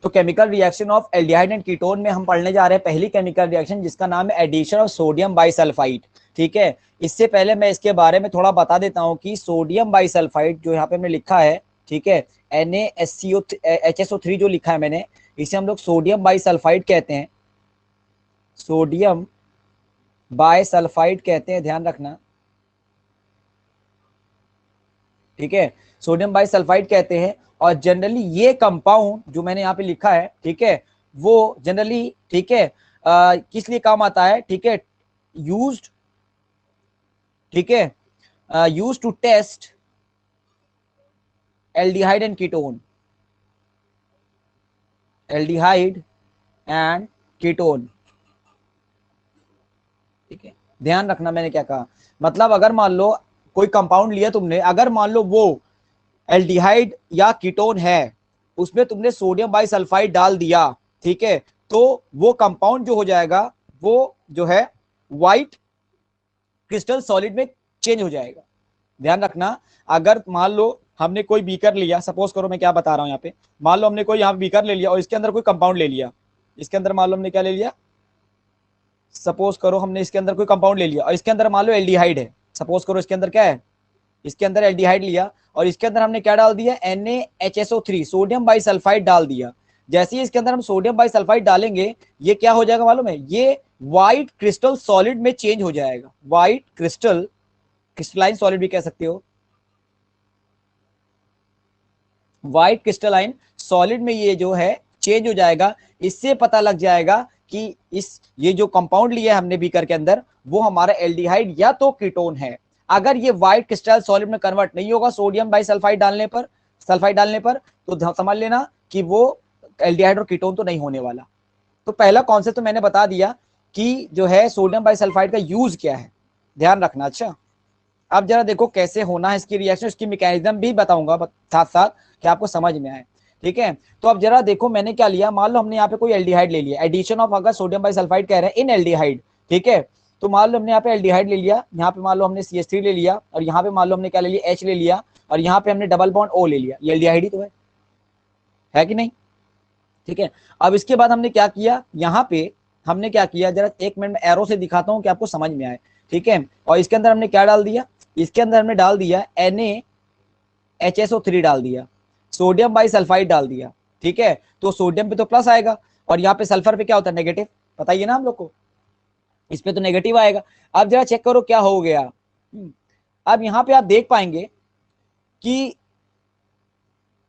तो chemical reaction of aldehyde and ketone में हम पढ़ने जा रहे हैं पहली केमिकल रिएक्शन जिसका नाम है एडिशन ऑफ सोडियम बाइसल्फाइड। ठीक है, इससे पहले मैं इसके बारे में थोड़ा बता देता हूं कि सोडियम बाइसल्फाइड जो यहाँ पे हमने लिखा है, ठीक है, NaHCO3 जो लिखा है मैंने, इसे हम लोग सोडियम बाइसल्फाइड कहते हैं, सोडियम बाइसल्फाइड कहते हैं, ध्यान रखना। ठीक है, सोडियम बाइसल्फाइड कहते हैं। और जनरली ये कंपाउंड जो मैंने यहाँ पे लिखा है, ठीक है, वो जनरली, ठीक है, किस लिए काम आता है, ठीक है, यूज्ड, ठीक है, used to test aldehyde and ketone, aldehyde and ketone. ठीक है, ध्यान रखना मैंने क्या कहा, मतलब अगर मान लो कोई कंपाउंड लिया तुमने, अगर मान लो वो एल्डिहाइड या कीटोन है, उसमें तुमने सोडियम बाइसल्फाइड डाल दिया, ठीक है, तो वो कंपाउंड जो हो जाएगा वो जो है व्हाइट क्रिस्टल सॉलिड में चेंज हो जाएगा। ध्यान रखना, अगर मान लो हमने कोई बीकर लिया, सपोज करो मैं क्या बता रहा हूं यहाँ पे, मान लो हमने कोई यहाँ बीकर ले लिया और इसके अंदर कोई कंपाउंड ले लिया, इसके अंदर मान लो हमने क्या ले लिया, सपोज करो हमने इसके अंदर कोई कंपाउंड ले लिया और इसके अंदर मान लो एल्डिहाइड है, सपोज करो इसके अंदर क्या है, इसके अंदर एल्डिहाइड लिया और इसके अंदर हमने क्या डाल दिया, NaHSO3 सोडियम बाइसल्फाइड डाल दिया। जैसे ही इसके अंदर हम सोडियम बाइसल्फाइड डालेंगे, ये क्या हो जाएगा मालूम है, ये व्हाइट क्रिस्टल सॉलिड में चेंज हो जाएगा, व्हाइट क्रिस्टल, क्रिस्टलाइन सॉलिड भी कह सकते हो, व्हाइट क्रिस्टलाइन सॉलिड में ये जो है चेंज हो जाएगा। इससे पता लग जाएगा कि ये जो कंपाउंड लिया है हमने बीकर के अंदर, वो हमारा एल्डिहाइड या तो कीटोन है। अगर ये व्हाइट क्रिस्टल सॉलिड में कन्वर्ट नहीं होगा सोडियम बाइसल्फाइड डालने पर, सल्फाइड डालने पर, तो समझ लेना कि वो एल्डिहाइड और कीटोन तो नहीं होने वाला। तो पहला कॉन्सेप्ट तो मैंने बता दिया कि जो है सोडियम बाइसल्फाइड का यूज क्या है, ध्यान रखना। अच्छा, अब जरा देखो कैसे होना है इसकी रिएक्शन, इसकी मैकेनिज्म भी बताऊंगा साथ साथ कि आपको समझ में आए। ठीक है, तो अब जरा देखो मैंने क्या लिया, मान लो हमने यहाँ पे कोई एल्डिहाइड ले लिया, एडिशन ऑफ, अगर सोडियम बाइसल्फाइड कह रहे हैं इन एल्डिहाइड, ठीक है, तो मान लो हमने यहाँ पे एल्डिहाइड ले लिया, यहाँ पे मान लो हमने CH3 ले लिया और यहाँ पे मान लो हमने क्या ले लिया, H ले लिया और यहाँ पे हमने डबल बॉन्ड O ले लिया, ये एल्डिहाइड ही तो है कि नहीं। ठीक है, अब इसके बाद हमने क्या किया, यहाँ पे हमने क्या किया, जरा एक मिनट में एरो से दिखाता हूँ कि आपको समझ में आए। ठीक है, और इसके अंदर हमने क्या डाल दिया, इसके अंदर हमने डाल दिया NaHSO3 डाल दिया, सोडियम बाइसल्फाइड डाल दिया। ठीक है, तो सोडियम पे तो प्लस आएगा और यहाँ पे सल्फर पे क्या होता है, नेगेटिव, बताइए ना हम लोग को, इस पे तो नेगेटिव आएगा। अब जरा चेक करो क्या हो गया, अब यहाँ पे आप देख पाएंगे कि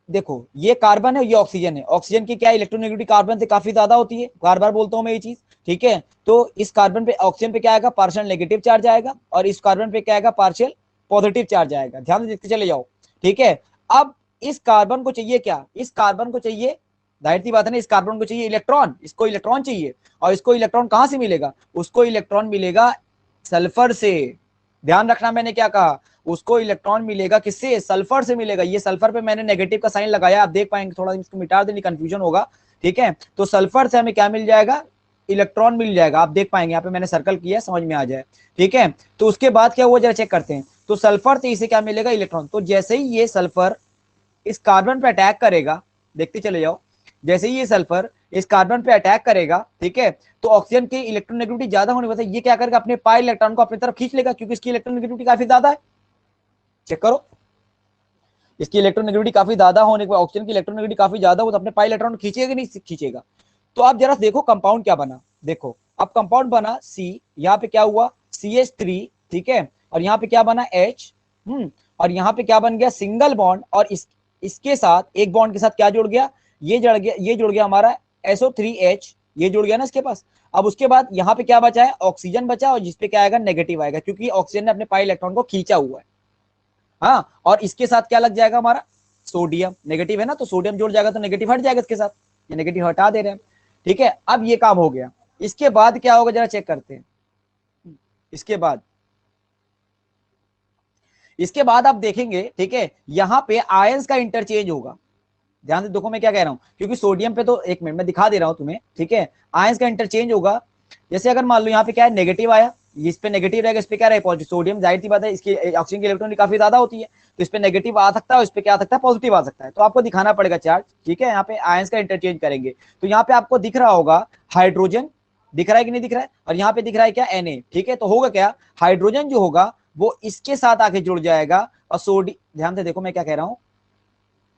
देखो ये कार्बन है, ये ऑक्सीजन है, ऑक्सीजन की क्या इलेक्ट्रोनेगेटिविटी कार्बन से काफी ज्यादा होती है, बार बार बोलता हूं मैं ये चीज। ठीक है, तो इस कार्बन पे, ऑक्सीजन पे क्या आएगा, पार्शियल नेगेटिव चार्ज आएगा और इस कार्बन पे क्या आएगा, पार्शियल पॉजिटिव चार्ज आएगा, ध्यान से देखते चले जाओ। ठीक है, अब इस कार्बन को चाहिए क्या, इस कार्बन को चाहिए, जाहिर सी बात है ना, इस कार्बन को चाहिए इलेक्ट्रॉन, इसको इलेक्ट्रॉन चाहिए, और इसको इलेक्ट्रॉन कहां से मिलेगा, उसको इलेक्ट्रॉन मिलेगा सल्फर से। ध्यान रखना मैंने क्या कहा, उसको इलेक्ट्रॉन मिलेगा किससे, सल्फर से मिलेगा। ये सल्फर पे मैंने नेगेटिव का साइन लगाया, आप देख पाएंगे, थोड़ा इसको मिटा देने, कंफ्यूजन होगा। ठीक है, तो सल्फर से हमें क्या मिल जाएगा, इलेक्ट्रॉन मिल जाएगा, आप देख पाएंगे यहाँ पे मैंने सर्कल किया है, समझ में आ जाए। ठीक है, तो उसके बाद क्या हुआ जरा चेक करते हैं, तो सल्फर से इसे क्या मिलेगा, इलेक्ट्रॉन। तो जैसे ही ये सल्फर इस कार्बन पे अटैक करेगा, देखते चले जाओ, जैसे ही ये सल्फर इस कार्बन पे अटैक करेगा, ठीक है, तो ऑक्सीजन की इलेक्ट्रोनेगेटिविटी ज्यादा होने पर ये क्या करेगा, अपने पाई इलेक्ट्रॉन को अपनी तरफ खींच लेगा, क्योंकि इसकी इलेक्ट्रोनेगेटिविटी काफी ज्यादा है। चेक करो, इसकी इलेक्ट्रोनेगेटिविटी काफी ज्यादा होने के, ऑक्सीजन की इलेक्ट्रोनेगेटिविटी काफी ज्यादा हो तो अपने पाई इलेक्ट्रॉन खींचेगा कि नहीं खींचेगा। तो आप जरा देखो कंपाउंड क्या बना, देखो अब कंपाउंड बना C, यहाँ पे क्या हुआ CH3, ठीक है, और यहाँ पे क्या बना H, और यहाँ पे क्या बन गया, सिंगल बॉन्ड, और इसके साथ एक बॉन्ड के साथ क्या जुड़ गया, ये जुड़ गया हमारा SO3H, ये जुड़ गया ना इसके पास। अब उसके बाद यहाँ पे क्या बचा है, ऑक्सीजन बचा, और जिसपे क्या आएगा, नेगेटिव आएगा, क्योंकि ऑक्सीजन ने अपने पाई इलेक्ट्रॉन को खींचा हुआ है। हाँ, और इसके साथ क्या लग जाएगा हमारा, सोडियम, नेगेटिव है ना, तो सोडियम जुड़ जाएगा तो नेगेटिव हट जाएगा इसके साथ, ये नेगेटिव हटा दे रहे हैं। ठीक है, अब ये काम हो गया, इसके बाद क्या होगा जरा चेक करते हैं। इसके बाद आप देखेंगे, ठीक है, यहाँ पे आयंस का इंटरचेंज होगा। ध्यान से देखो मैं क्या कह रहा हूं, क्योंकि सोडियम पे तो एक मिनट में दिखा दे रहा हूं तुम्हें। ठीक है, आयंस का इंटरचेंज होगा। जैसे अगर मान लो यहाँ पे क्या है, नेगेटिव आया, इस पे नेगेटिव रहेगा, इस पे क्या रहेगा पॉजिटिव। सोडियम जाहिर सी बात है इसकी ऑक्सीजन की इलेक्ट्रॉन काफी ज्यादा होती है, तो इस पे नेगेटिव आ सकता है और इस पे क्या आ सकता है पॉजिटिव आ सकता है। तो आपको दिखाना पड़ेगा चार्ज, ठीक है। यहाँ पे आयंस का इंटरचेंज करेंगे। तो यहाँ पे आपको दिख रहा होगा हाइड्रोजन, दिख रहा है कि नहीं दिख रहा है, और यहाँ पे दिख रहा है क्या Na, ठीक है। तो होगा क्या, हाइड्रोजन जो होगा वो इसके साथ आके जुड़ जाएगा और सोडियम, ध्यान से देखो मैं क्या कह रहा हूं,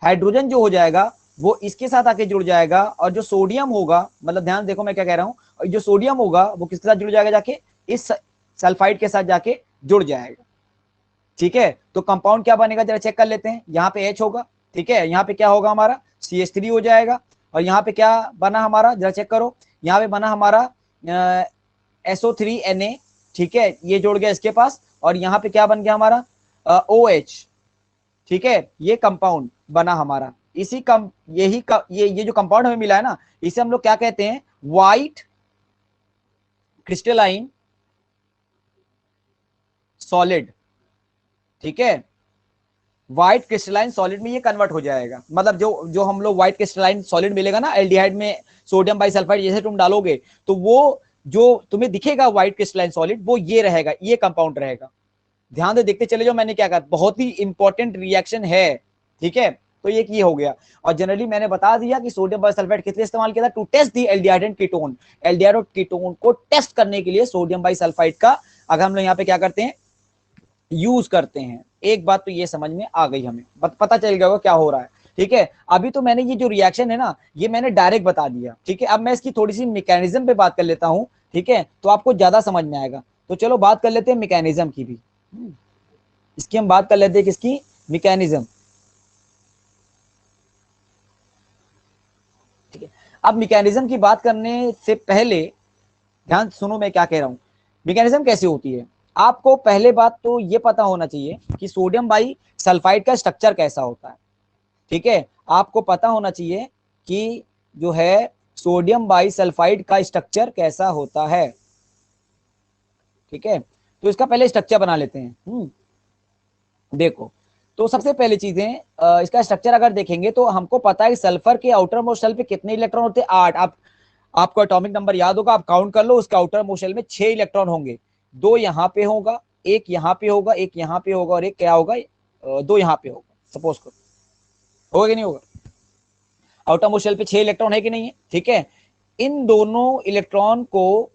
हाइड्रोजन जो हो जाएगा वो इसके साथ आके जुड़ जाएगा और जो सोडियम होगा, मतलब ध्यान देखो मैं क्या कह रहा हूं, जो सोडियम होगा वो किसके साथ जुड़ जाएगा, जाके इस सल्फाइड के साथ जाके जुड़ जाएगा, ठीक है। तो कंपाउंड क्या बनेगा जरा चेक कर लेते हैं। यहाँ पे H होगा, ठीक है। यहाँ पे क्या होगा हमारा CH3 हो जाएगा, और यहाँ पे क्या बना हमारा जरा चेक करो, यहाँ पे बना हमारा SO3Na, ठीक है, ये जुड़ गया इसके पास, और यहाँ पे क्या बन गया हमारा OH, ठीक है। ये कंपाउंड बना हमारा, इसी कम यही ये जो कंपाउंड हमें मिला है ना, इसे हम लोग क्या कहते हैं, व्हाइट क्रिस्टलाइन सॉलिड, ठीक है। व्हाइट क्रिस्टलाइन सॉलिड में ये कन्वर्ट हो जाएगा, मतलब जो जो हम लोग व्हाइट क्रिस्टलाइन सॉलिड मिलेगा ना एल्डिहाइड में, सोडियम बाइसल्फाइड जैसे तुम डालोगे, तो वो जो तुम्हें दिखेगा व्हाइट क्रिस्टलाइन सॉलिड, वो ये रहेगा, ये कंपाउंड रहेगा। ध्यान से देखते चले जाओ मैंने क्या कहा, बहुत ही इंपॉर्टेंट रिएक्शन है, ठीक है। तो ये हो गया। और जनरली मैंने बता दिया कि सोडियम बाइसल्फाइड किस लिए इस्तेमाल किया था, to test the aldehyde and ketone. Aldehyde और कीटोन को टेस्ट करने के लिए सोडियम बाइसल्फाइड का अगर हम लोग यहाँ पे क्या करते हैं, यूज करते हैं। एक बात तो ये समझ में आ गई, हमें पता चल गया होगा क्या हो रहा है, ठीक है। अभी तो मैंने ये जो रिएक्शन है ना, ये मैंने डायरेक्ट बता दिया, ठीक है। अब मैं इसकी थोड़ी सी मैकेनिज्म पे बात कर लेता हूं, ठीक है, तो आपको ज्यादा समझ में आएगा। तो चलो बात कर लेते हैं मैकेनिज्म की भी, इसकी हम बात कर लेते हैं, किसकी, मैकेनिज्म, ठीक है। अब मैकेनिज्म की बात करने से पहले ध्यान सुनो मैं क्या कह रहा हूं, मैकेनिज्म कैसे होती है। आपको पहले बात तो ये पता होना चाहिए कि सोडियम बाई सल्फाइड का स्ट्रक्चर कैसा होता है, ठीक है। आपको पता होना चाहिए कि जो है सोडियम बाई सल्फाइड का स्ट्रक्चर कैसा होता है, ठीक है। तो इसका पहले स्ट्रक्चर बना लेते हैं। देखो, तो सबसे पहली चीजें इसका स्ट्रक्चर अगर देखेंगे तो हमको पता है कि सल्फर के आउटर मोस्ट शेल पे कितने इलेक्ट्रॉन होते हैं, 8। आपको एटॉमिक नंबर याद होगा, आप काउंट कर लो, उसका आउटर मोस्ट शेल में 6 इलेक्ट्रॉन होंगे। 2 यहाँ पे होगा, एक यहाँ पे होगा, एक यहाँ पे होगा, और एक क्या होगा, 2 यहाँ पे होगा, सपोज करो, होगा कि नहीं होगा। आउटर मोस्ट शेल पे 6 इलेक्ट्रॉन है कि नहीं है, ठीक है। इन दोनों इलेक्ट्रॉन को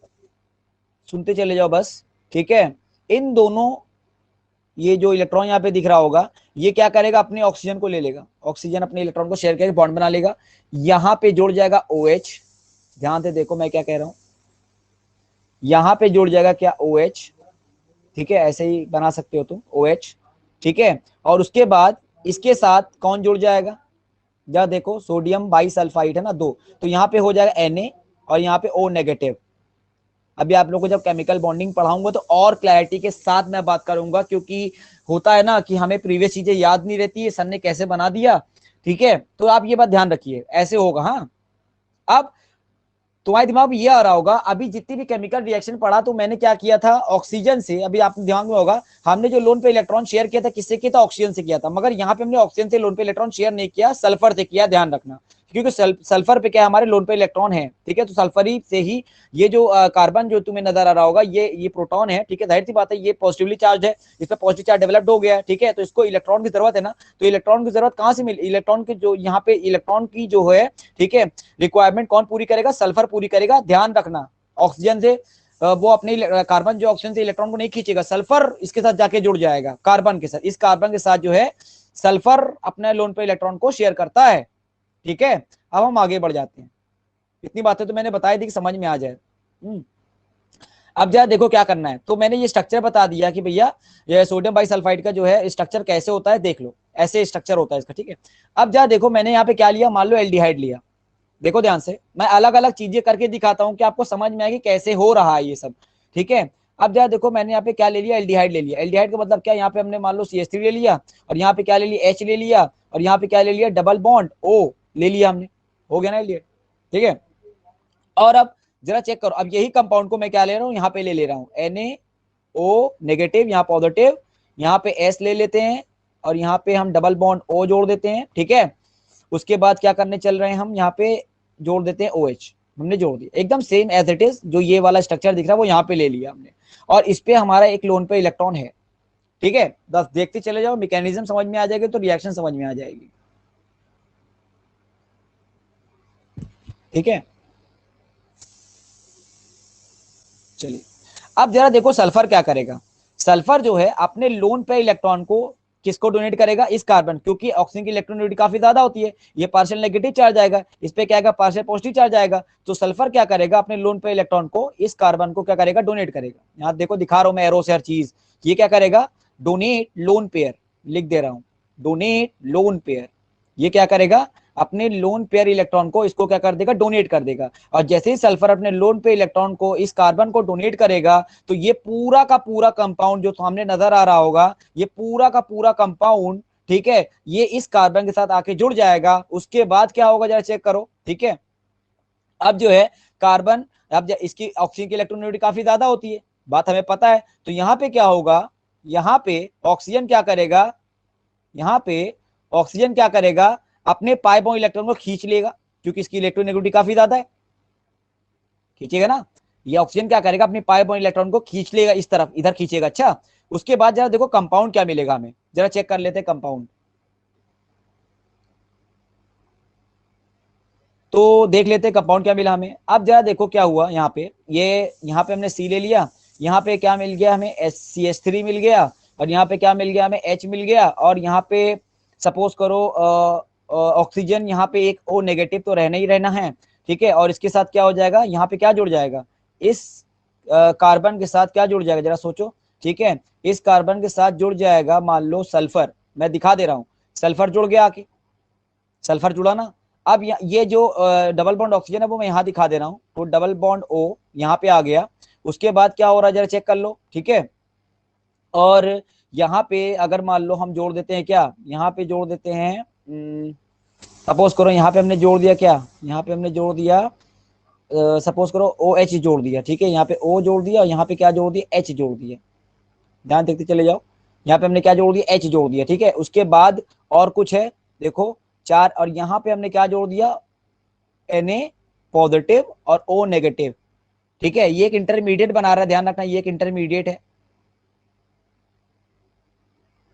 सुनते चले जाओ बस, ठीक है। इन दोनों, ये जो इलेक्ट्रॉन यहाँ पे दिख रहा होगा, ये क्या करेगा, अपने ऑक्सीजन को ले लेगा, ऑक्सीजन अपने इलेक्ट्रॉन को शेयर करके बॉन्ड बना लेगा, यहाँ पे जुड़ जाएगा OH। ध्यान से देखो मैं क्या कह रहा हूं, यहाँ पे जुड़ जाएगा क्या, OH, ठीक है, ऐसे ही बना सकते हो तुम OH, ठीक है। और उसके बाद इसके साथ कौन जुड़ जाएगा, जरा देखो, सोडियम बाइसल्फाइड है ना 2, तो यहाँ पे हो जाएगा Na और यहाँ पे O नेगेटिव। अभी आप लोगों को जब केमिकल बॉन्डिंग पढ़ाऊंगा तो और क्लैरिटी के साथ मैं बात करूंगा, क्योंकि होता है ना कि हमें प्रीवियस चीजें याद नहीं रहती है, सर ने कैसे बना दिया, ठीक है। तो आप ये बात ध्यान रखिए, ऐसे होगा। हाँ, अब तुम्हारे दिमाग में ये आ रहा होगा, अभी जितनी भी केमिकल रिएक्शन पढ़ा तो मैंने क्या किया था, ऑक्सीजन से, अभी आपके दिमाग में होगा हमने जो लोन पे इलेक्ट्रॉन शेयर किया था, किससे किया था, ऑक्सीजन से किया था। मगर यहाँ पे हमने ऑक्सीजन से लोन पे इलेक्ट्रॉन शेयर नहीं किया, सल्फर से किया, ध्यान रखना, क्योंकि सल्फर पे क्या हमारे लोन पे इलेक्ट्रॉन है, ठीक है। तो सल्फरी से ही ये जो कार्बन जो तुम्हें नजर आ रहा होगा, ये प्रोटॉन है, ठीक है। जाहिर सी बात है ये पॉजिटिवली चार्ज है, इस पर पॉजिटिव चार्ज डेवलप्ड हो गया है, ठीक है। तो इसको इलेक्ट्रॉन की जरूरत है ना, तो इलेक्ट्रॉन की जरूरत कहां से मिली, इलेक्ट्रॉन की जो यहाँ पे इलेक्ट्रॉन की जो है, ठीक है, रिक्वायरमेंट कौन पूरी करेगा, सल्फर पूरी करेगा। ध्यान रखना, ऑक्सीजन से वो अपने कार्बन जो ऑक्सीजन से इलेक्ट्रॉन को नहीं खींचेगा, सल्फर इसके साथ जाके जुड़ जाएगा कार्बन के साथ, इस कार्बन के साथ जो है सल्फर अपने लोन पे इलेक्ट्रॉन को शेयर करता है, ठीक है। अब हम आगे बढ़ जाते हैं, इतनी बातें तो मैंने बताई थी कि समझ में आ जाए। अब जरा देखो क्या करना है, तो मैंने ये स्ट्रक्चर बता दिया कि भैया ये सोडियम बाइसल्फाइड का जो है स्ट्रक्चर कैसे होता है, देख लो ऐसे स्ट्रक्चर होता है इसका, ठीक है। अब जरा देखो मैंने यहाँ पे क्या लिया, मान लो एल्डिहाइड लिया, देखो ध्यान से, मैं अलग अलग चीजें करके दिखाता हूं कि आपको समझ में आएगी कैसे हो रहा है ये सब, ठीक है। अब जरा देखो मैंने यहाँ पे क्या ले लिया, एल्डिहाइड ले लिया। एल्डिहाइड का मतलब क्या, यहाँ पे हमने मान लो CH3 ले लिया, और यहाँ पे क्या ले लिया, H ले लिया, और यहाँ पे क्या ले लिया, डबल बॉन्ड O ले लिया हमने, हो गया ना एल्डिहाइड, ठीक है। और अब जरा चेक करो, अब यही कंपाउंड को मैं क्या ले रहा हूँ, यहाँ पे ले रहा हूँ NaO नेगेटिव, यहाँ पॉजिटिव, यहाँ पे S ले लेते हैं, और यहाँ पे हम डबल बॉन्ड O जोड़ देते हैं, ठीक है। उसके बाद क्या करने चल रहे हैं हम, यहाँ पे जोड़ देते हैं OH। हमने जोड़ दिया, एकदम सेम एज इट इज, जो ये वाला स्ट्रक्चर दिख रहा है वो यहाँ पे ले लिया हमने, और इस पे हमारा एक लोन पे इलेक्ट्रॉन है। ठीक है, बस देखते चले जाओ, मैकेनिज्म समझ में आ जाएगी तो रिएक्शन समझ में आ जाएगी। ठीक है, चलिए अब जरा देखो सल्फर क्या करेगा। सल्फर जो है अपने लोन पे इलेक्ट्रॉन को किसको डोनेट करेगा, इस कार्बन, क्योंकि ऑक्सीजन की इलेक्ट्रॉनिटी काफी ज्यादा होती है, ये पार्शियल नेगेटिव चार्ज आएगा, इस पे क्या आएगा, पार्शियल पॉजिटिव चार्ज आएगा। तो सल्फर क्या करेगा, अपने लोन पे इलेक्ट्रॉन को इस कार्बन को क्या करेगा, डोनेट करेगा। यहाँ देखो दिखा रहा हूं मैं एरो से हर चीज, ये क्या करेगा, डोनेट लोन पेयर, लिख दे रहा हूं, डोनेट लोन पेयर। ये क्या करेगा, अपने लोन पेयर इलेक्ट्रॉन को इसको क्या कर देगा, डोनेट कर देगा। और जैसे ही सल्फर अपने लोन पे इलेक्ट्रॉन को इस कार्बन को डोनेट करेगा, तो ये पूरा का पूरा कंपाउंड जो सामने नजर आ रहा होगा, ये पूरा का पूरा कंपाउंड, ठीक है, ये इस कार्बन के साथ आके जुड़ जाएगा। उसके बाद क्या होगा जरा चेक करो। ठीक है, अब जो है कार्बन, अब इसकी ऑक्सीजन की इलेक्ट्रॉनिटी काफी ज्यादा होती है, बात हमें पता है। तो यहाँ पे क्या होगा, यहाँ पे ऑक्सीजन क्या करेगा, यहाँ पे ऑक्सीजन क्या करेगा, अपने पाई बॉन्ड इलेक्ट्रॉन को खींच लेगा, क्योंकि इसकी इलेक्ट्रोनेगेटिविटी काफी ज्यादा है, खींचेगा ना। ये ऑक्सीजन क्या करेगा, अपने पाई बॉन्ड इलेक्ट्रॉन को खींच लेगा इस तरफ, इधर खींचेगा। अच्छा, उसके बाद जरा देखो कंपाउंड क्या मिलेगा हमें, जरा चेक कर लेते हैं कंपाउंड। तो देख लेते हैं कंपाउंड क्या मिला हमें। अब जरा देखो क्या हुआ, यहाँ पे ये, यहाँ पे हमने सी ले लिया, यहाँ पे क्या मिल गया हमें, CH3 मिल गया, और यहाँ पे क्या मिल गया हमें, H मिल गया, और यहाँ पे सपोज करो ऑक्सीजन, यहाँ पे एक O नेगेटिव तो रहना ही रहना है। ठीक है, और इसके साथ क्या हो जाएगा, यहाँ पे क्या जुड़ जाएगा, इस कार्बन के साथ क्या जुड़ जाएगा जरा सोचो। ठीक है, इस कार्बन के साथ जुड़ जाएगा, मान लो सल्फर, मैं दिखा दे रहा हूँ, सल्फर जुड़ गया आके, सल्फर जुड़ा ना। अब ये जो डबल बॉन्ड ऑक्सीजन है वो मैं यहाँ दिखा दे रहा हूँ, तो डबल बॉन्ड O यहाँ पे आ गया। उसके बाद क्या हो रहा है जरा चेक कर लो। ठीक है, और यहाँ पे अगर मान लो हम जोड़ देते हैं, क्या यहाँ पे जोड़ देते हैं, सपोज करो यहाँ पे हमने जोड़ दिया, क्या यहाँ पे हमने जोड़ दिया, सपोज करो OH जोड़ दिया। ठीक है, यहाँ पे O जोड़ दिया, और यहाँ पे क्या जोड़ दिया, H जोड़ दिया। ध्यान देखते चले जाओ, यहाँ पे हमने क्या जोड़ दिया, H जोड़ दिया। ठीक है, उसके बाद और कुछ है, देखो 4, और यहाँ पे हमने क्या जोड़ दिया, Na पॉजिटिव और O नेगेटिव। ठीक है, ये एक इंटरमीडिएट बना रहा है, ध्यान रखना, ये एक इंटरमीडिएट है।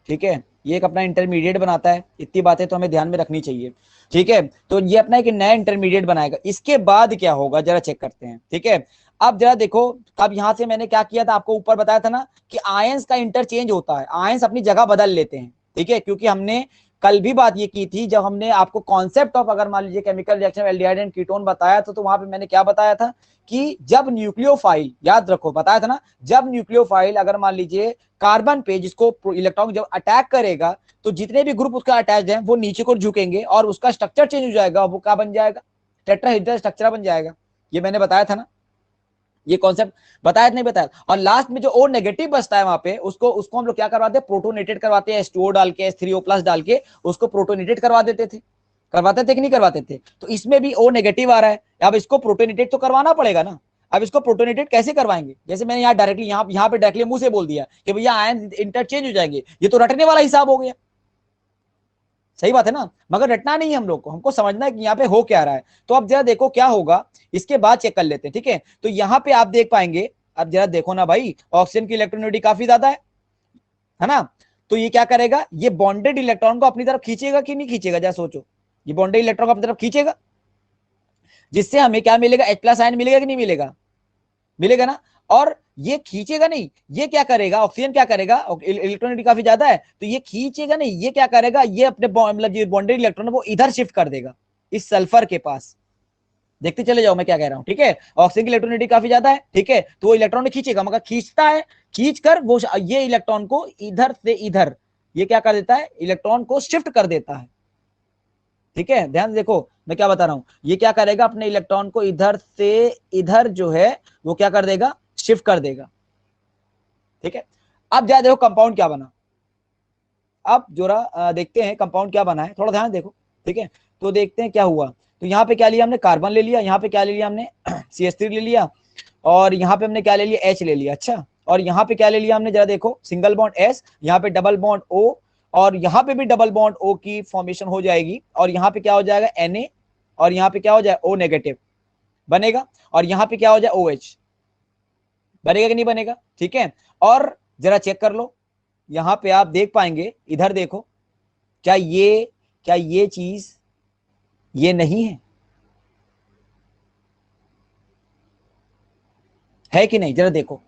ठीक है, ये एक अपना इंटरमीडिएट बनाता है, इतनी बातें तो हमें ध्यान में रखनी चाहिए। ठीक है, तो ये अपना एक नया इंटरमीडिएट बनाएगा। इसके बाद क्या होगा जरा चेक करते हैं। ठीक है, अब जरा देखो, अब यहां से मैंने क्या किया था, आपको ऊपर बताया था ना कि आयंस का इंटरचेंज होता है, आयंस अपनी जगह बदल लेते हैं। ठीक है, क्योंकि हमने कल भी बात ये की थी, जब हमने आपको कॉन्सेप्ट ऑफ, अगर मान लीजिए chemical reaction aldehyde and ketone बताया था, तो वहां पे मैंने क्या बताया था कि जब न्यूक्लियोफाइल, याद रखो बताया था ना, जब न्यूक्लियोफाइल अगर मान लीजिए कार्बन पे, जिसको इलेक्ट्रॉन जब अटैक करेगा, तो जितने भी ग्रुप उसका अटैच है वो नीचे को झुकेंगे, और उसका स्ट्रक्चर चेंज हो जाएगा, वो क्या बन जाएगा, टेट्राहेड्रल स्ट्रक्चर बन जाएगा। ये मैंने बताया था ना, ये कॉन्सेप्ट बताया नहीं बताया। और लास्ट में जो O नेगेटिव बचता है वहां पे, उसको उसको हम लोग क्या करवाते हैं, प्रोटोनेटेड करवाते हैं, H2O डाल के, H3O+ डाल के उसको प्रोटोनेटेड करवा देते थे, करवाते थे कि नहीं करवाते थे। तो इसमें भी O नेगेटिव आ रहा है, अब इसको प्रोटोनेटेड तो करवाना पड़ेगा ना। अब इसको प्रोटोनेटेड कैसे करवाएंगे, जैसे मैंने यहाँ डायरेक्टली यहाँ पे डायरेक्टली मुंह से बोल दिया कि भैया आयन इंटरचेंज हो जाएंगे, ये तो रटने वाला हिसाब हो गया। सही बात है ना, मगर रटना नहीं है हम लोग को, हमको समझना है कि यहाँ पे हो क्या रहा है। तो अब जरा देखो क्या होगा, इसके बाद चेक कर लेते हैं। ठीक है, तो यहाँ पे आप देख पाएंगे, अब जरा देखो ना भाई, ऑक्सीजन की इलेक्ट्रोनेगेटिविटी काफी ज्यादा है ना। तो ये क्या करेगा, ये बॉन्डेड इलेक्ट्रॉन को अपनी तरफ खींचेगा कि नहीं खींचेगा, जरा सोचो, ये बॉन्डेड इलेक्ट्रॉन को अपनी तरफ खींचेगा, जिससे हमें क्या मिलेगा, H+ आयन मिलेगा कि नहीं मिलेगा, मिलेगा ना। और ये खींचेगा नहीं, ये क्या करेगा, ऑक्सीजन क्या करेगा, इलेक्ट्रॉनिटी काफी ज्यादा है, तो ये खींचेगा नहीं, ये क्या करेगा, ये अपने मतलब ये बॉन्डेड इलेक्ट्रॉन वो इधर शिफ्ट कर देगा, इस सल्फर के पास। देखते चले जाओ मैं क्या कह रहा हूं। ठीक है, ऑक्सीजन की इलेक्ट्रॉनिटी काफी ज्यादा है, ठीक है, तो वो इलेक्ट्रॉन खींचेगा, मगर खींचता है, खींच कर वो ये इलेक्ट्रॉन को इधर से इधर, ये क्या कर देता है, इलेक्ट्रॉन को शिफ्ट कर देता है। ठीक है, ध्यान देखो मैं क्या बता रहा हूं, ये क्या करेगा, अपने इलेक्ट्रॉन को इधर से इधर जो है वो क्या कर देगा, शिफ्ट कर देगा। ठीक है, अब जा देखो कंपाउंड क्या बना, अब जोरा देखते हैं कंपाउंड क्या बना है, थोड़ा ध्यान देखो। ठीक है, तो देखते हैं क्या हुआ। तो यहाँ पे क्या लिया हमने, कार्बन ले लिया, यहाँ पे क्या ले लिया हमने CH3 ले लिया, और यहाँ पे हमने क्या ले लिया, H ले लिया। अच्छा, और यहाँ पे क्या ले लिया हमने, जरा देखो सिंगल बॉन्ड S, यहाँ पे डबल बॉन्ड O, और यहाँ पे भी डबल बॉन्ड O की फॉर्मेशन हो जाएगी, और यहाँ पे क्या हो जाएगा Na, और यहाँ पे क्या हो जाएगा O नेगेटिव। बनेगा, और यहाँ पे क्या हो जाए OH, बनेगा कि नहीं बनेगा, ठीक है। और जरा चेक कर लो, यहाँ पे आप देख पाएंगे, इधर देखो, क्या ये चीज ये नहीं है कि नहीं, जरा देखो,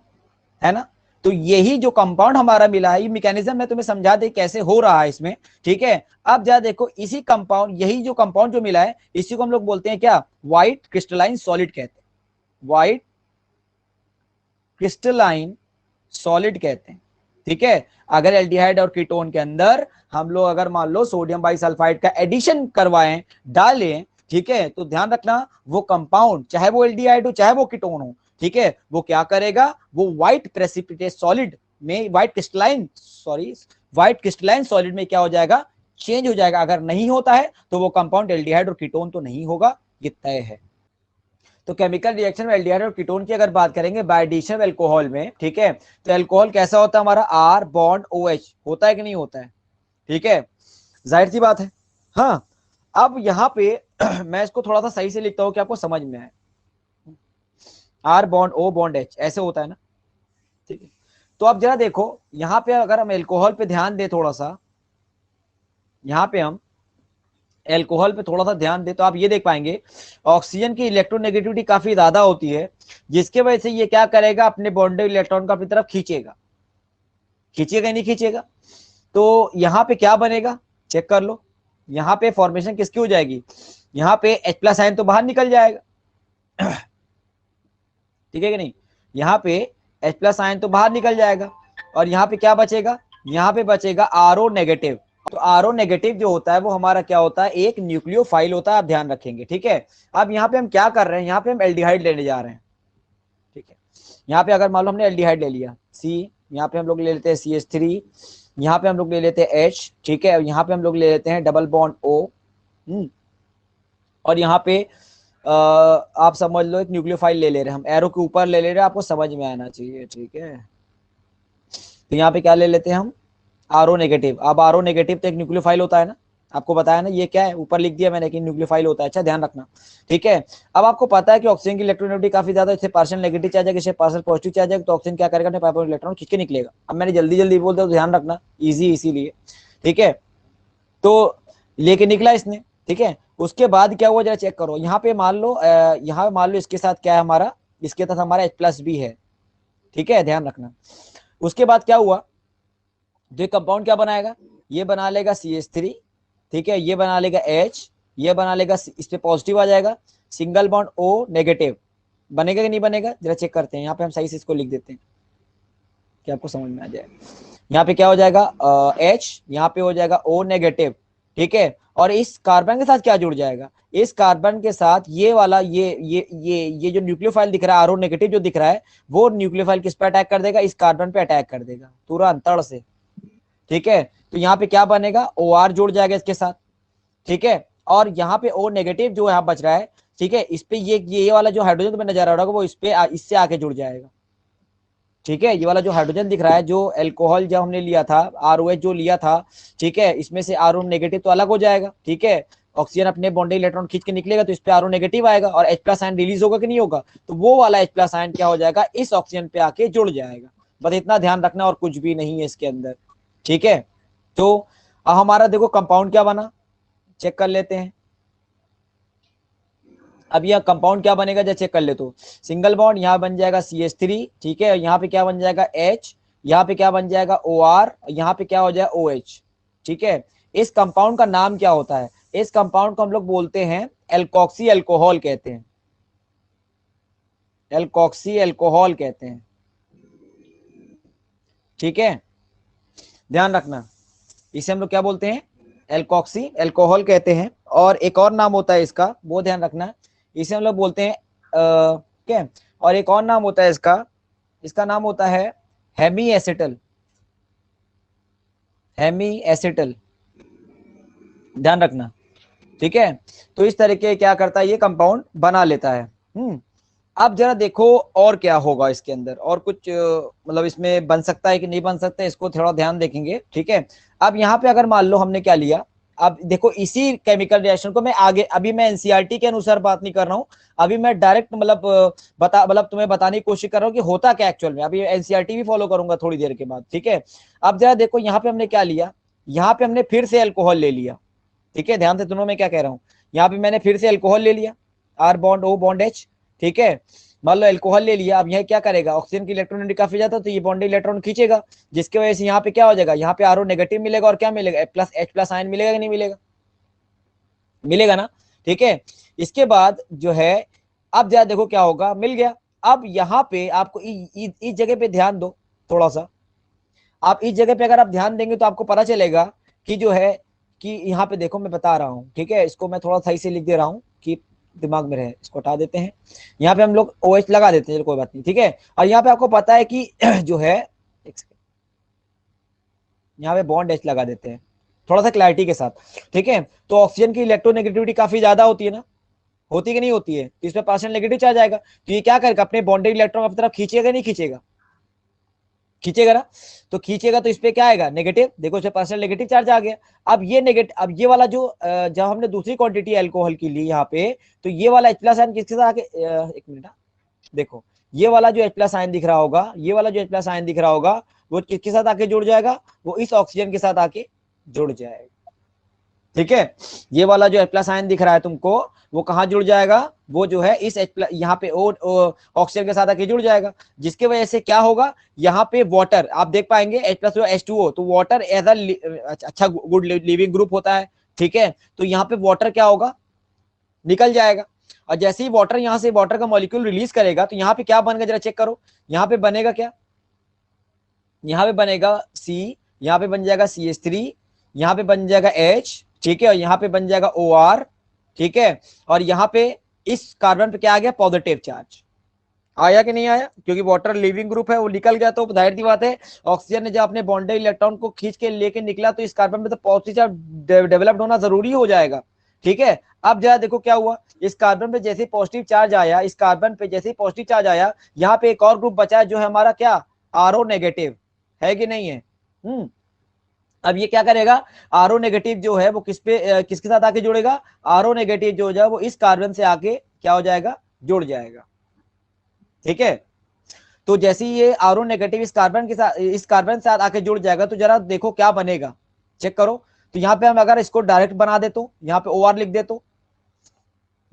है ना। तो यही जो कंपाउंड हमारा मिला है, ये मैकेनिज्म मैं तुम्हें समझा दे कैसे हो रहा है इसमें, ठीक है। अब जरा देखो, इसी कंपाउंड, यही जो कंपाउंड जो मिला है, इसी को हम लोग बोलते हैं क्या, व्हाइट क्रिस्टलाइन सॉलिड कहते हैं, व्हाइट क्रिस्टलाइन सॉलिड कहते हैं, ठीक है। अगर एल्डिहाइड और कीटोन के अंदर हम लोग अगर मान लो सोडियम बाइसल्फाइड का एडिशन करवाएं, डालें, ठीक है, तो ध्यान रखना वो कंपाउंड, चाहे वो एल्डिहाइड हो चाहे वो कीटोन हो, ठीक है, वो क्या करेगा, वो व्हाइट प्रेसिपिटेट सॉलिड में, व्हाइट क्रिस्टलाइन सॉलिड में क्या हो जाएगा, चेंज हो जाएगा। अगर नहीं होता है तो वो कंपाउंड एल्डिहाइड और कीटोन तो नहीं होगा, ये तय है। तो केमिकल रिएक्शन में एल्डिहाइड और कीटोन की अगर बात करेंगे बायोडिशन अल्कोहल में, ठीक है, तो अल्कोहल कैसा होता है हमारा, R बॉन्ड OH होता है कि नहीं होता है, ठीक है, जाहिर सी बात है। हाँ, अब यहाँ पे मैं इसको थोड़ा सा सही से लिखता हूँ कि आपको समझ में आए, R bond O bond H ऐसे होता है ना, ठीक है। तो अब जरा देखो, यहाँ पे अगर हम अल्कोहल पे ध्यान दें थोड़ा सा, यहाँ पे हम एल्कोहल पे थोड़ा सा ध्यान दे, तो आप ये देख पाएंगे ऑक्सीजन की इलेक्ट्रोनेगेटिविटी काफी ज्यादा होती है, जिसके वजह से ये क्या करेगा, अपने बॉन्डेड इलेक्ट्रॉन को अपनी तरफ खींचेगा, खींचेगा नहीं खींचेगा। तो यहाँ पे क्या बनेगा, चेक कर लो, यहाँ पे फॉर्मेशन किसकी हो जाएगी, यहाँ पे H+ आयन तो बाहर निकल जाएगा, ठीक है कि नहीं, यहाँ पे H+ आयन तो बाहर निकल जाएगा, और यहाँ पे क्या बचेगा, यहाँ पे बचेगा RO नेगेटिव। तो RO नेगेटिव जो होता है वो हमारा क्या होता है, एक न्यूक्लियोफाइल होता है, आप ध्यान रखेंगे, ठीक है। अब यहाँ पे हम क्या कर रहे हैं, यहाँ पे हम एल्डिहाइड लेने जा रहे हैं, ठीक है। यहाँ पे अगर मान लो हमने एल्डिहाइड ले लिया C, यहाँ पे हम लोग ले लेते हैं CH3, यहाँ पे हम लोग ले लेते हैं H, ठीक है, यहाँ पे हम लोग ले लेते हैं डबल बॉन्ड O, और यहाँ पे आप समझ लो एक न्यूक्लियोफाइल ले रहे हैं, हम एरो के ऊपर ले ले रहे हैं, आपको समझ में आना चाहिए, ठीक है। तो यहाँ पे क्या ले लेते हैं हम, RO नेगेटिव। अब RO नेगेटिव तो एक न्यूक्लियोफाइल होता है ना, आपको बताया ना, ये क्या है, ऊपर लिख दिया मैंने कि न्यूक्लियोफाइल होता है, अच्छा ध्यान रखना, ठीक है। अब आपको पता है कि ऑक्सीजन की इलेक्ट्रोनेगेटिविटी काफी ज्यादा, इससे पार्शियल नेगेटिव चार्ज है, पार्शियल पॉजिटिव चार्ज है, तो ऑक्सीजन क्या करेगा, अपने पाइप इलेक्ट्रॉन खींच के निकलेगा। अब मैंने जल्दी जल्दी बोल दिया तो ध्यान रखना, ईजी इसीलिए, ठीक है। तो लेके निकला इसने, ठीक है। उसके बाद क्या हुआ, जरा चेक करो, यहाँ पे मान लो यहाँ मान लो इसके साथ क्या है हमारा, इसके साथ हमारा H+ भी है, ठीक है, ध्यान रखना। उसके बाद क्या हुआ, जो कंपाउंड क्या बनाएगा, ये बना लेगा CH3, ठीक है, ये बना लेगा H, ये बना लेगा, इस पे पॉजिटिव आ जाएगा, सिंगल बॉन्ड O नेगेटिव, बनेगा कि नहीं बनेगा, जरा चेक करते हैं। यहाँ पे हम सही से इसको लिख देते हैं कि आपको समझ में आ जाए। यहाँ पे क्या हो जाएगा H, यहाँ पे हो जाएगा O नेगेटिव, ठीक है, और इस कार्बन के साथ क्या जुड़ जाएगा, इस कार्बन के साथ ये वाला ये जो न्यूक्लियोफाइल दिख रहा है RO नेगेटिव जो दिख रहा है, वो न्यूक्लियोफाइल किस पे अटैक कर देगा, इस कार्बन पे अटैक कर देगा तुरंत तड़ से, ठीक है। तो यहाँ पे क्या बनेगा, OR जुड़ जाएगा इसके साथ, ठीक है, और यहाँ पे O नेगेटिव जो यहाँ बच रहा है, ठीक है, इस पे ये वाला जो हाइड्रोजन तुम्हें नजर आ रहा होगा वो इस पे इससे आके जुड़ जाएगा, ठीक है। ये वाला जो हाइड्रोजन दिख रहा है, जो अल्कोहल जब हमने लिया था, ROH जो लिया था, ठीक है, इसमें से RO नेगेटिव तो अलग हो जाएगा, ठीक है, ऑक्सीजन अपने बॉन्डेड इलेक्ट्रॉन खींच के निकलेगा तो इस पे RO नेगेटिव आएगा, और H+ आयन रिलीज होगा कि नहीं होगा, तो वो वाला H+ आयन क्या हो जाएगा, इस ऑक्सीजन पे आके जुड़ जाएगा। बस इतना ध्यान रखना, और कुछ भी नहीं है इसके अंदर, ठीक है। तो अब हमारा देखो कंपाउंड क्या बना, चेक कर लेते हैं। अब यह कंपाउंड क्या बनेगा, जब चेक कर ले तो सिंगल बॉन्ड यहाँ बन जाएगा CH3, ठीक है, यहाँ पे क्या बन जाएगा H, यहाँ पे क्या बन जाएगा OR, यहाँ पे क्या हो जाएगा OH, ठीक है। इस कंपाउंड का नाम क्या होता है, इस कंपाउंड को हम लोग बोलते हैं एल्कोक्सी अल्कोहल कहते हैं, एल्कोक्सी अल्कोहल कहते हैं, ठीक है, ध्यान रखना, इसे हम लोग क्या बोलते हैं, एल्कोक्सी अल्कोहल कहते हैं। और एक और नाम होता है इसका, वो ध्यान रखना, इसे हम लोग बोलते हैं क्या, और एक और नाम होता है इसका, इसका नाम होता है हेमी एसिटल, हेमी एसिटल, ध्यान रखना, ठीक है। तो इस तरीके क्या करता है, ये कंपाउंड बना लेता है। अब जरा देखो और क्या होगा इसके अंदर, और कुछ मतलब इसमें बन सकता है कि नहीं बन सकता है, इसको थोड़ा ध्यान देखेंगे, ठीक है। अब यहाँ पे अगर मान लो हमने क्या लिया, अब देखो इसी केमिकल रिएक्शन को मैं आगे, अभी मैं एनसीईआरटी के अनुसार बात नहीं कर रहा हूं, अभी मैं डायरेक्ट मतलब तुम्हें बताने की कोशिश कर रहा हूं कि होता क्या एक्चुअल में। अभी एनसीईआरटी भी फॉलो करूंगा थोड़ी देर के बाद, ठीक है। अब जरा देखो यहाँ पे हमने क्या लिया, यहाँ पे हमने फिर से अल्कोहल ले लिया, ठीक है। ध्यान से सुनो मैं क्या कह रहा हूँ, यहाँ पे मैंने फिर से अल्कोहल ले लिया, R bond O bond H, ठीक है। मान लो अल्कोहल ले लिया, अब यह क्या करेगा, ऑक्सीजन की इलेक्ट्रॉन काफी ज्यादा, तो ये बॉन्ड इलेक्ट्रॉन खींचेगा, जिसकी वजह से यहाँ पे क्या हो जाएगा, यहाँ पे आर ओ नेगेटिव मिलेगा और क्या मिलेगा, एच प्लस आयन मिलेगा कि नहीं मिलेगा, मिलेगा ना, ठीक है। इसके बाद जो है, अब जरा देखो क्या होगा, मिल गया। अब यहाँ पे आपको इस जगह पे ध्यान दो थोड़ा सा, आप इस जगह पे अगर आप ध्यान देंगे तो आपको पता चलेगा कि जो है कि यहाँ पे देखो मैं बता रहा हूँ, ठीक है। इसको मैं थोड़ा सही से लिख दे रहा हूँ कि दिमाग में रहे, इसको हटा देते हैं, यहाँ पे हम लोग OH लगा देते हैं, कोई बात नहीं, ठीक है। और यहाँ पे आपको पता है कि जो है यहाँ पे बॉन्ड H लगा देते हैं थोड़ा सा क्लैरिटी के साथ, ठीक है। तो ऑक्सीजन की इलेक्ट्रोनेगेटिविटी काफी ज्यादा होती है ना, होती कि नहीं होती है, तो इसमें पार्शियल नेगेटिव चार्ज आएगा, तो ये क्या करेगा, अपने बॉन्डेड इलेक्ट्रॉन अपनी तरफ खींचेगा नहीं खींचेगा, खींचेगा ना, तो खींचेगा तो इस पे क्या आएगा, नेगेटिव, देखो इसमें पार्शियल नेगेटिव चार्ज आ गया। अब ये नेगेटिव, अब ये वाला जो जब हमने दूसरी क्वांटिटी अल्कोहल की ली यहाँ पे, तो ये वाला H प्लस आयन किसके साथ आके, एक मिनट, देखो ये वाला जो H प्लस आयन दिख रहा होगा, ये वाला जो H प्लस आयन दिख रहा होगा, वो किसके साथ आके जुड़ जाएगा, वो इस ऑक्सीजन के साथ आके जुड़ जाएगा, ठीक है। ये वाला जो H प्लस आयन दिख रहा है तुमको, वो कहाँ जुड़ जाएगा, वो जो है इस यहाँ पे ऑक्सीजन के साथ आके जुड़ जाएगा, जिसकी वजह से क्या होगा, यहाँ पे वाटर आप देख पाएंगे H प्लस H2O, तो वाटर एज अच्छा गुड लिविंग ग्रुप होता है, ठीक है। तो यहाँ पे वाटर क्या होगा, निकल जाएगा, और जैसे ही वाटर यहाँ से वाटर का मॉलिक्यूल रिलीज करेगा, तो यहाँ पे क्या बनेगा, जरा चेक करो, यहाँ पे बनेगा क्या, यहाँ पे बनेगा C, यहाँ पे बन जाएगा CH3, यहाँ पे बन जाएगा H, ठीक है, और यहाँ पे बन जाएगा OR, ठीक है। और यहाँ पे इस कार्बन पे क्या आ गया, पॉजिटिव चार्ज आया कि नहीं आया, क्योंकि वाटर लिविंग ग्रुप है, वो निकल गया, तो जाहिर सी बात है ऑक्सीजन ने जब अपने बॉन्डेड इलेक्ट्रॉन को खींच के लेके निकला, तो इस कार्बन पे तो पॉजिटिव चार्ज डेवलप्ड होना जरूरी हो जाएगा, ठीक है। अब जरा देखो क्या हुआ, इस कार्बन पे जैसे पॉजिटिव चार्ज आया, इस कार्बन पे जैसे पॉजिटिव चार्ज आया, यहाँ पे एक और ग्रुप बचा है जो है हमारा क्या, RO नेगेटिव, है कि नहीं है। अब ये क्या करेगा, RO नेगेटिव जो है वो किसके साथ आके जुड़ेगा, RO नेगेटिव जो है वो इस कार्बन से आके क्या हो जाएगा, जुड़ जाएगा, ठीक है। तो जैसे ही ये RO नेगेटिव इस कार्बन से आके जुड़ जाएगा, तो जरा देखो क्या बनेगा, चेक करो। तो यहाँ पे हम अगर इसको डायरेक्ट बना दे, तो यहाँ पे OR लिख दे, तो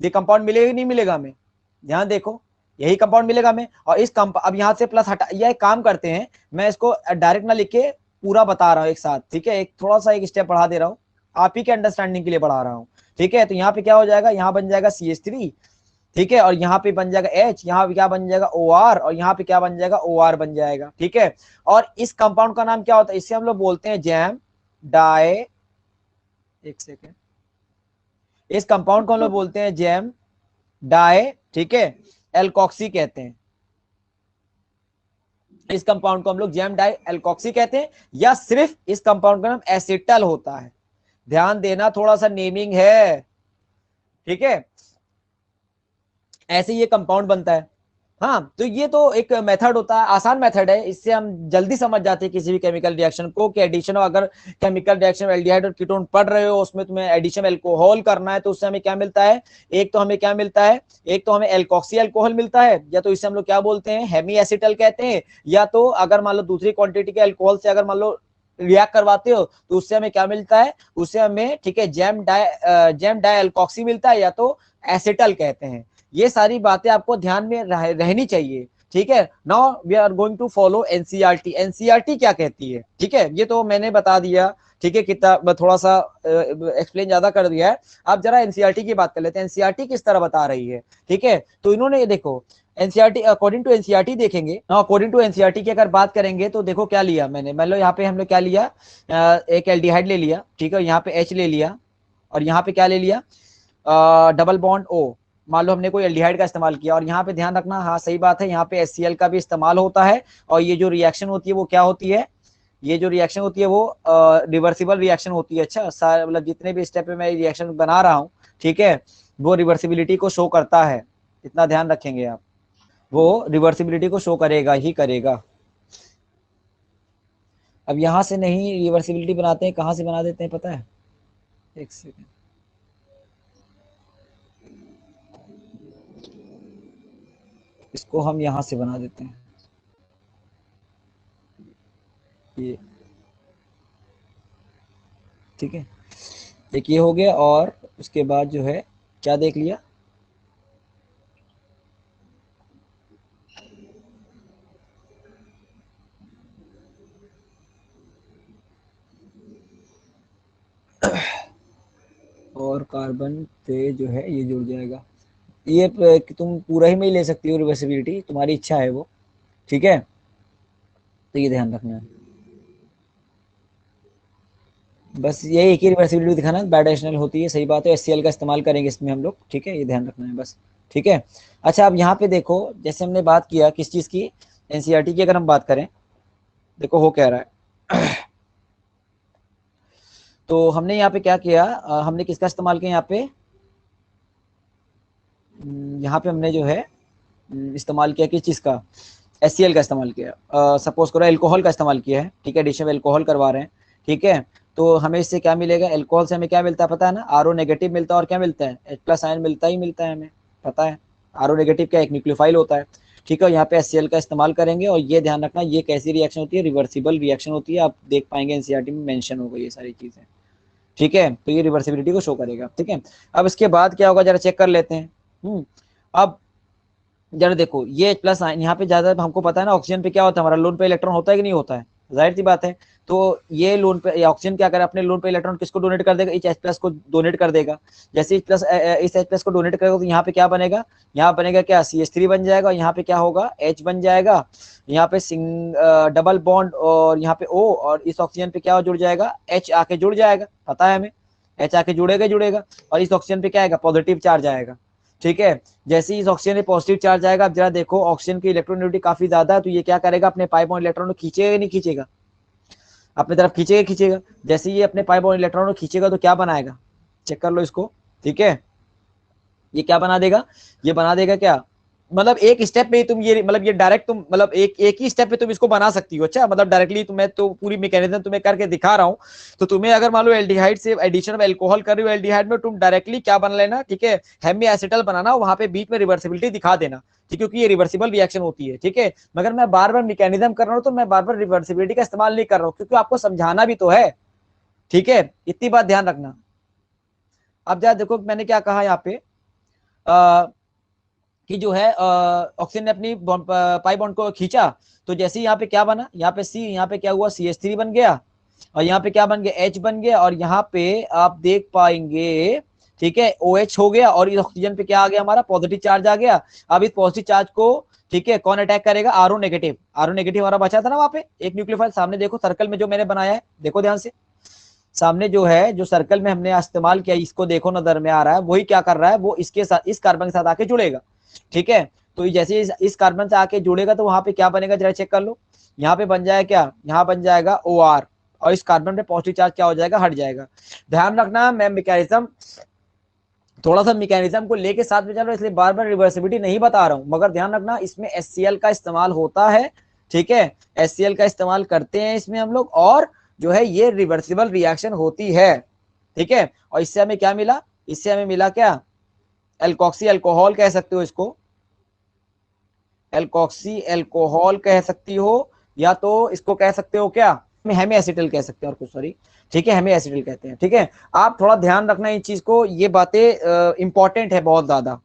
ये कंपाउंड मिलेगा नहीं मिलेगा हमें, ध्यान देखो यही कंपाउंड मिलेगा हमें। और इस अब यहाँ से प्लस हटा, यह काम करते हैं, मैं इसको डायरेक्ट ना लिख के पूरा बता रहा हूँ एक साथ, ठीक है, एक थोड़ा सा एक स्टेप बढ़ा दे रहा हूँ, आप ही के अंडरस्टैंडिंग के लिए बढ़ा रहा हूँ, ठीक है। तो यहाँ पे क्या हो जाएगा, यहाँ बन जाएगा CH3, ठीक है, और यहाँ पे बन जाएगा H, यहाँ पे क्या बन जाएगा OR, और यहाँ पे क्या बन जाएगा OR बन जाएगा, ठीक है। और इस कंपाउंड का नाम क्या होता है, इससे हम लोग बोलते हैं जैम डाई, एक सेकेंड, इस कंपाउंड को हम लोग बोलते हैं जैम डाई, ठीक है, एल्कोक्सी कहते हैं, इस कंपाउंड को हम लोग जैम डाई एल्कोक्सी कहते हैं, या सिर्फ इस कंपाउंड का नाम एसिटल होता है, ध्यान देना, थोड़ा सा नेमिंग है, ठीक है, ऐसे ये कंपाउंड बनता है। हाँ, तो ये तो एक मेथड होता है, आसान मेथड है, इससे हम जल्दी समझ जाते हैं किसी भी केमिकल रिएक्शन को, कि एडिशन, अगर केमिकल रिएक्शन एल्डिहाइड और कीटोन पढ़ रहे हो, उसमें तुम्हें एडिशन अल्कोहल करना है, तो उससे हमें क्या मिलता है, एक तो हमें क्या मिलता है, एक तो हमें एल्कोक्सी अल्कोहल मिलता है, या तो इसे हम लोग क्या बोलते हैं, हेमी एसिटल कहते हैं, या तो अगर मान लो दूसरी क्वांटिटी के अल्कोहल से अगर मान लो रिएक्ट करवाते हो, तो उससे हमें क्या मिलता है, उससे हमें, ठीक है, जैम डाई एल्कोक्सी मिलता है, या तो एसिटल कहते हैं। ये सारी बातें आपको ध्यान में रहनी चाहिए, ठीक है। Now we are going to follow NCERT, NCERT क्या कहती है, ठीक है, ये तो मैंने बता दिया, ठीक है, कितना थोड़ा सा एक्सप्लेन ज्यादा कर दिया है। अब जरा एनसीईआरटी की बात कर लेते हैं, एनसीईआरटी किस तरह बता रही है, ठीक है। तो इन्होंने ये देखो, एनसीईआरटी अकॉर्डिंग टू एनसीईआरटी देखेंगे, अकॉर्डिंग टू एनसीईआरटी की अगर बात करेंगे, तो देखो क्या लिया मैंने, मान लो यहाँ पे हम लोग क्या लिया, एक एल्डिहाइड ले लिया, ठीक है, यहाँ पे H ले लिया, और यहाँ पे क्या ले लिया, डबल बॉन्ड O, मान लो हमने कोई एल्डिहाइड का इस्तेमाल किया, और यहाँ पे ध्यान रखना, हाँ सही बात है, यहाँ पे HCl का भी इस्तेमाल होता है, और ये जो रिएक्शन होती है वो क्या होती है, ये जो रिएक्शन होती है वो रिवर्सिबल रिएक्शन होती है, अच्छा मतलब जितने भी स्टेप में मैं रिएक्शन बना रहा हूँ, ठीक है, वो रिवर्सिबिलिटी को शो करता है, इतना ध्यान रखेंगे आप, वो रिवर्सिबिलिटी को शो करेगा ही करेगा। अब यहाँ से नहीं रिवर्सिबिलिटी बनाते हैं, कहाँ से बना देते हैं पता है, एक सेकेंड, इसको हम यहां से बना देते हैं, ये ठीक है। एक ये हो गया, और उसके बाद जो है क्या देख लिया, और कार्बन पे जो है ये जुड़ जाएगा। ये तुम पूरा ही में ही ले सकती हो रिवर्सिबिलिटी, तुम्हारी इच्छा है वो, ठीक है। तो ये ध्यान रखना है, बस ये एक ही रिवर्सिबिलिटी दिखाना, बायडायरेक्शनल होती है, सही बात है। एचसीएल का इस्तेमाल करेंगे इसमें हम लोग, ठीक है, ये ध्यान रखना है बस, ठीक है। अच्छा, अब यहाँ पे देखो, जैसे हमने बात किया किस चीज की, एनसीईआरटी की अगर हम बात करें, देखो हो क्या रहा है। तो हमने यहाँ पे क्या किया, हमने किसका इस्तेमाल किया यहाँ पे, यहाँ पे हमने जो है इस्तेमाल किया किस चीज का, एचसीएल का इस्तेमाल किया। सपोज करो एल्कोहल का इस्तेमाल किया है, ठीक है, एडिशन एल्कोहल करवा रहे हैं, ठीक है। तो हमें इससे क्या मिलेगा, एल्कोहल से हमें क्या मिलता है पता है ना, आरओ नेगेटिव मिलता है, और क्या मिलता है, H प्लस आयन मिलता ही मिलता है हमें, पता है। आरओ नेगेटिव क्या, एक न्यूक्लियोफाइल होता है, ठीक है। यहाँ पे एचसीएल का इस्तेमाल करेंगे, और ये ध्यान रखना ये कैसी रिएक्शन होती है, रिवर्सिबल रिएक्शन होती है, आप देख पाएंगे एनसीईआरटी में मेंशन होगा ये सारी चीजें, ठीक है। तो ये रिवर्सिबिलिटी को शो करेगा, ठीक है। अब इसके बाद क्या होगा, जरा चेक कर लेते हैं। अब जरा देखो, ये प्लस आयन यहाँ पे ज्यादा हमको पता है ना, ऑक्सीजन पे क्या होता है, हमारा लोन पे इलेक्ट्रॉन होता है कि नहीं होता है, जाहिर सी बात है। तो ये लोन पे ऑक्सीजन क्या करे, अपने लोन पे इलेक्ट्रॉन किसको डोनेट कर देगा, इस H प्लस को डोनेट कर देगा। जैसे इस H प्लस को डोनेट करेगा, तो यहाँ पे क्या बनेगा, यहाँ बनेगा क्या, CH3 बन जाएगा, और यहाँ पे क्या होगा, H बन जाएगा, यहाँ पे डबल बॉन्ड, और यहाँ पे O, और इस ऑक्सीजन पे क्या जुड़ जाएगा, H आके जुड़ जाएगा, पता है हमें, H आके जुड़ेगा जुड़ेगा, और इस ऑक्सीजन पे क्या आएगा, पॉजिटिव चार्ज आएगा, ठीक है। जैसे ही इस ऑक्सीजन में पॉजिटिव चार्ज आएगा, अब जरा देखो ऑक्सीजन की इलेक्ट्रोनेगेटिविटी काफी ज्यादा है, तो ये क्या करेगा, अपने पाई बॉन्ड इलेक्ट्रॉन को खींचेगा नहीं खींचेगा, अपनी तरफ खींचेगा खींचेगा। जैसे ये अपने पाई बॉन्ड इलेक्ट्रॉन को खींचेगा, तो क्या बनाएगा, चेक कर लो इसको, ठीक है। ये क्या बना देगा, ये बना देगा क्या, मतलब एक स्टेप में ही तुम ये, मतलब ये डायरेक्ट तुम, मतलब एक ही स्टेप में तुम इसको बना सकती हो। अच्छा, मतलब डायरेक्टली तुम्हें तो पूरी मैकेनिज्म तुम्हें करके दिखा रहा हूं। तो तुम्हें अगर मान लो एल्डिहाइड से एडिशन ऑफ एल्कोहल कर रही हो, एल्डिहाइड में तुम डायरेक्टली क्या बना लेना, ठीक है, हेमी एसिटल बनाना, वहां पे बीच में रिवर्सिबिलिटी दिखा देना, ठीक है, क्योंकि ये रिवर्सिबल रिएक्शन होती है, ठीक है। मगर मैं बार बार मैकेनिज्म कर रहा हूँ, तो मैं बार बार रिवर्सिबिलिटी का इस्तेमाल नहीं कर रहा हूँ, क्योंकि आपको समझाना भी तो है, ठीक है, इतनी बात ध्यान रखना। अब जरा देखो मैंने क्या कहा यहाँ पे, कि जो है ऑक्सीजन ने अपनी पाई बॉन्ड को खींचा, तो जैसे यहाँ पे क्या बना, यहाँ पे सी, यहाँ पे क्या हुआ, CH3 बन गया, और यहाँ पे क्या बन गया, H बन गया, और यहाँ पे आप देख पाएंगे, ठीक है, OH हो गया, और इस ऑक्सीजन पे क्या आ गया, हमारा पॉजिटिव चार्ज आ गया। अब इस पॉजिटिव चार्ज को, ठीक है, कौन अटैक करेगा, आरओ नेगेटिव, आरओ नेगेटिव हमारा बचा था ना वहां पे एक न्यूक्लियोफाइल, सामने देखो सर्कल में जो मैंने बनाया है, देखो ध्यान से, सामने जो है, जो सर्कल में हमने इस्तेमाल किया, इसको देखो नजर में आ रहा है, वही क्या कर रहा है, वो इसके साथ, इस कार्बन के साथ आके जुड़ेगा, ठीक है। तो जैसे इस कार्बन से आके जुड़ेगा, तो वहां पे क्या बनेगा, जरा चेक कर लो, यहाँ पे बन जाएगा क्या, यहाँ बन जाएगा OR, और इस कार्बन पे पॉजिटिव चार्ज क्या हो जाएगा, हट जाएगा। ध्यान रखना, मैं मैकेनिज्म, थोड़ा सा मैकेनिज्म को लेके साथ में चल रहा हूं, इसलिए बार बार रिवर्सिबिलिटी नहीं बता रहा हूं, मगर ध्यान रखना इसमें HCl का इस्तेमाल होता है, ठीक है, HCl का इस्तेमाल करते हैं इसमें हम लोग, और जो है ये रिवर्सिबल रिएक्शन होती है, ठीक है। और इससे हमें क्या मिला, इससे हमें मिला क्या, एल्कोक्सी अल्कोहल कह सकते हो इसको, एल्कोक्सी अल्कोहल कह सकती हो, या तो इसको कह सकते हो क्या, हेमी एसिटल कह सकते हैं, और कुछ सॉरी, ठीक है, हेमी एसिटल कहते हैं, ठीक है। आप थोड़ा ध्यान रखना इन चीज को, ये बातें इंपॉर्टेंट है बहुत ज्यादा।